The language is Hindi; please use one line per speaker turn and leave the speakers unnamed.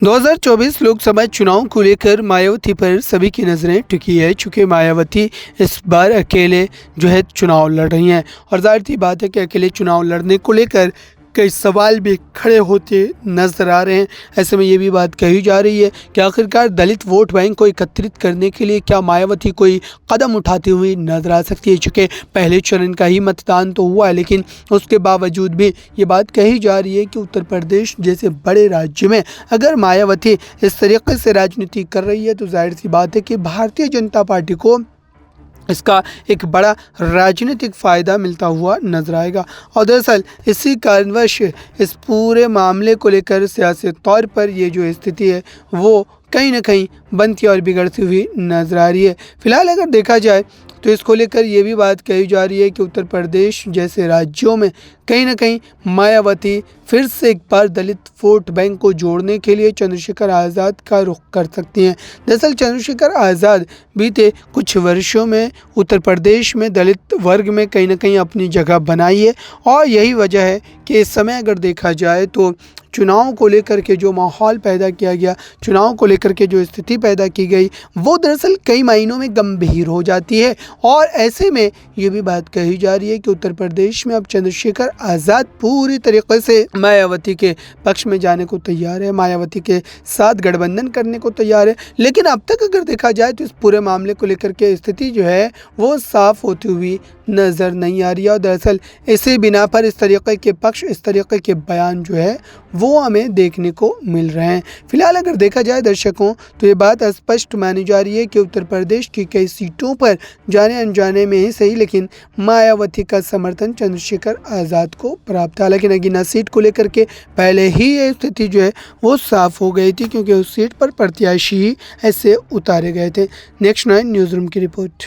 2024 लोकसभा चुनाव को लेकर मायावती पर सभी की नज़रें टिकी है, चूँकि मायावती इस बार अकेले जो है चुनाव लड़ रही हैं और ज़ाहिर सी बात है कि अकेले चुनाव लड़ने को लेकर कई सवाल भी खड़े होते नजर आ रहे हैं। ऐसे में ये भी बात कही जा रही है कि आखिरकार दलित वोट बैंक को एकत्रित करने के लिए क्या मायावती कोई कदम उठाती हुई नजर आ सकती है। चूँकि पहले चरण का ही मतदान तो हुआ है, लेकिन उसके बावजूद भी ये बात कही जा रही है कि उत्तर प्रदेश जैसे बड़े राज्य में अगर मायावती इस तरीके से राजनीति कर रही है तो जाहिर सी बात है कि भारतीय जनता पार्टी को इसका एक बड़ा राजनीतिक फ़ायदा मिलता हुआ नजर आएगा। और दरअसल इसी कारणवश इस पूरे मामले को लेकर सियासी तौर पर ये जो स्थिति है वो कहीं ना कहीं बनती और बिगड़ती हुई नजर आ रही है। फिलहाल अगर देखा जाए तो इसको लेकर ये भी बात कही जा रही है कि उत्तर प्रदेश जैसे राज्यों में कहीं ना कहीं मायावती फिर से एक बार दलित वोट बैंक को जोड़ने के लिए चंद्रशेखर आज़ाद का रुख कर सकती हैं। दरअसल चंद्रशेखर आज़ाद बीते कुछ वर्षों में उत्तर प्रदेश में दलित वर्ग में कहीं ना कहीं अपनी जगह बनाई है और यही वजह है कि इस समय अगर देखा जाए तो चुनाव को लेकर के जो माहौल पैदा किया गया, चुनाव को लेकर के जो स्थिति पैदा की गई वो दरअसल कई मायनों में गंभीर हो जाती है। और ऐसे में ये भी बात कही जा रही है कि उत्तर प्रदेश में अब चंद्रशेखर आज़ाद पूरी तरीके से मायावती के पक्ष में जाने को तैयार है, मायावती के साथ गठबंधन करने को तैयार है। लेकिन अब तक अगर देखा जाए तो इस पूरे मामले को लेकर के स्थिति जो है वो साफ होती हुई नज़र नहीं आ रही है। और दरअसल इसी बिना पर इस तरीके के पक्ष, इस तरीके के बयान जो है वो हमें देखने को मिल रहे हैं। फिलहाल अगर देखा जाए दर्शकों तो ये बात स्पष्ट मानी जा रही है कि उत्तर प्रदेश की कई सीटों पर जाने अनजाने में ही सही, लेकिन मायावती का समर्थन चंद्रशेखर आज़ाद को प्राप्त था। लेकिन नगीना सीट को लेकर के पहले ही ये स्थिति जो है वो साफ हो गई थी, क्योंकि उस सीट पर प्रत्याशी ही ऐसे उतारे गए थे। नेक्स्ट 9 न्यूज़ रूम की रिपोर्ट।